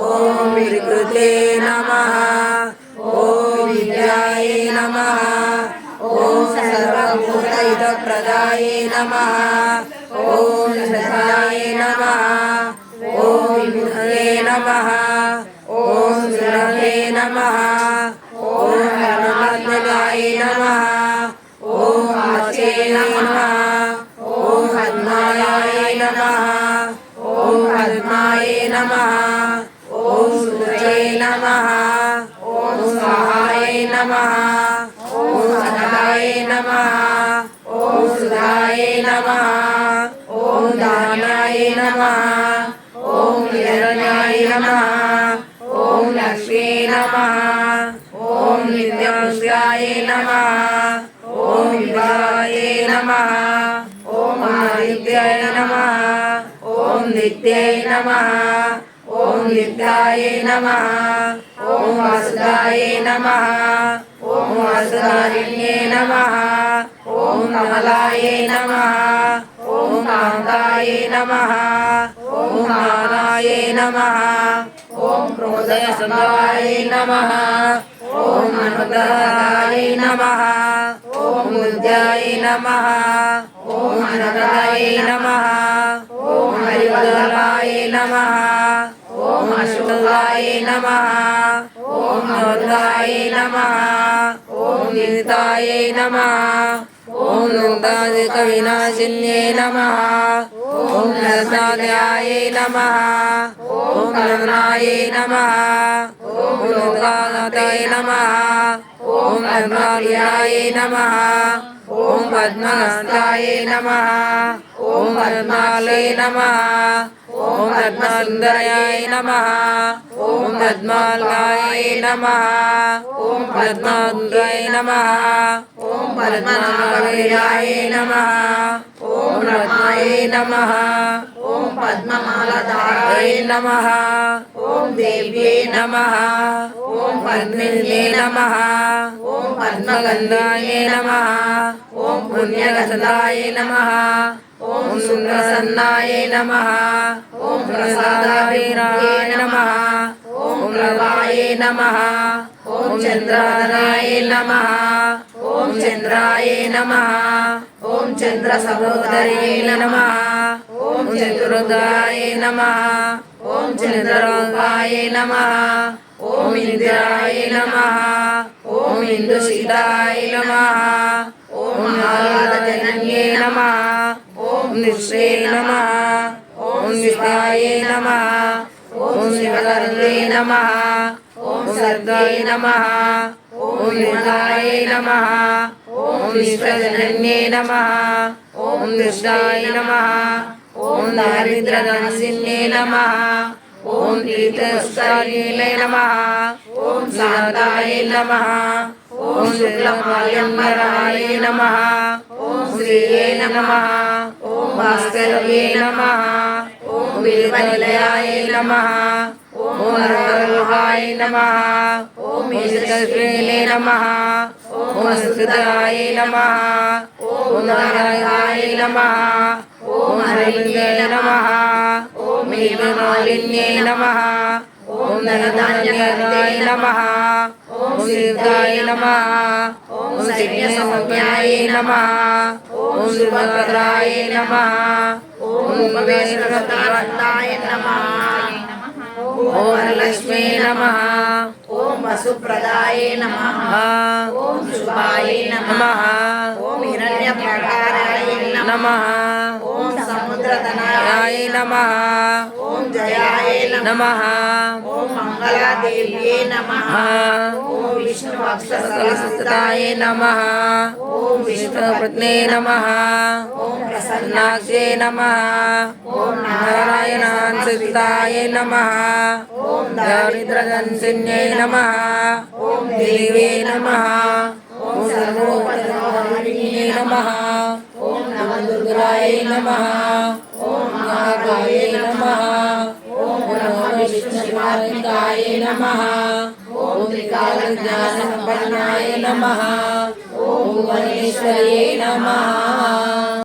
ओम विकृते नमः। ओम विद्याय नमः। ओम सर्वभूतहितप्रदाय नमः। ओम सत्याय नमः। ओम विभुवे नमः। ओम सुरवे नमः। ओम परमात्मनाय नमः। ओम वाचे नमः। ओम पद्माय नमः। ओम पद्माय नमः। ओम सुरये नमः। ओम स्वाहाय नमः। ओम सदाय नमः। ओम सुधाय नमः। ओम दानाय नमः। ओम हिरण्याय नमः। ओम लक्ष्मी नमः। ओम नित्याय नमः। ओम विभाय नमः। ओम आदित्याय नमः। ओम नित्याय नमः। ओम नित्याय नमः। ओम वासुदाय नमः। ओम वासुदारिण्ये नमः। ओम कमलाय नमः। ओम कान्ताय नमः। ओम कालाय नमः। ओम क्रोधसमवाय नमः। ओम अनुदाय नमः। ओम उद्याय नमः। ओम अनदाय नमः। ओम हरिवदलाय नमः। ओम अशोकाय नमः। ओम नोदाय नमः। ओम निताय नमः। ओम नन्दादिक विनाशिन्ये नमः। ओम नरसादयाय नमः। ओम नरनाय नमः। ओम लोकानाथाय नमः। ओम पद्मालयाय नमः। ओम पद्महस्ताय नमः। ओम पद्मालय नमः। ओम पद्मसुन्दराय नमः। ओम पद्मालयाय नमः। ओम पद्मसुन्दराय नमः। ओम पद्मनाभयाय नमः। ओम रत्नाय नमः। ओम पद्ममालाधाराय नमः। ओम देव्ये नमः। ओम पद्मिन्ये नमः। ओम पद्मगन्धाय नमः। ओम पुण्यगन्धाय नमः। ओम सुन्दरसन्नाय नमः। ओम प्रसादाय नमः। ओम प्रभाय नमः। ओम चन्द्राय नमः। ओम चन्द्राय नमः। ओम चन्द्र सहोदर्ये नमः। ओम चतुर्दाय नमः। ओम चन्द्ररूपाय नमः। ओम इंद्राय नमः। ओम इंदुशिताय नमः। ओम नारदजनन्ये नमः। ओम निश्रे नमः। ओम निष्ठाय नमः। ओम शिवकर्णे नमः। ओम सर्गाय नमः। ओम निधाय नमः। ओम विश्वजनन्ये नमः। ओम निष्ठाय नमः। ओम दारिद्र्यनाशिन्ये नमः। ओम तीर्थस्थाने नमः। ओम शान्ताय नमः। ओम शुक्लमाल्यम्बराय नमः। ओम श्रीये नमः। ओम भास्करये नमः। ओम बिल्वनिलयाय नमः। ओम हरहराय नमः। ओम ईशकर्णे नमः। ओम सुधाय नमः। ओम नारायणाय नमः। ओम हरिन्द्राय नमः। ओम नीलमालिन्ये नमः। ओम धनधान्याय नमः। ओम सिद्धाय नमः। ओम सिद्ध्यसौम्याय नमः। ओम सुभद्राय नमः। ओम उमेशवताय नमः। ओम वरलक्ष्मी नमः। ओम वसुप्रदाय नमः। ओम शुभाय नमः। ओम हिरण्यप्रकाराय नमः। ओम समुद्रतनयाय नमः। ओम जयाय नमः। ओम मंगलादेव्ये नमः। ओम विष्णुवक्षस्थलस्थिताय नमः। ओम विष्णुपत्ने नमः। ओम प्रसन्नाक्षे नमः। ओम नारायणांसिताय नमः। ओम दारिद्र्यनाशिन्ये नमः। ओम देवे नमः। ओम सर्वोपद्रवहारिण्ये नमः। ओम नवदुर्गाय नमः। ओम नागाय नमः। ओम नमो विष्णुशिवाय नमः। ओम त्रिकालज्ञानसम्पन्नाय नमः। ओम महेश्वर्ये नमः।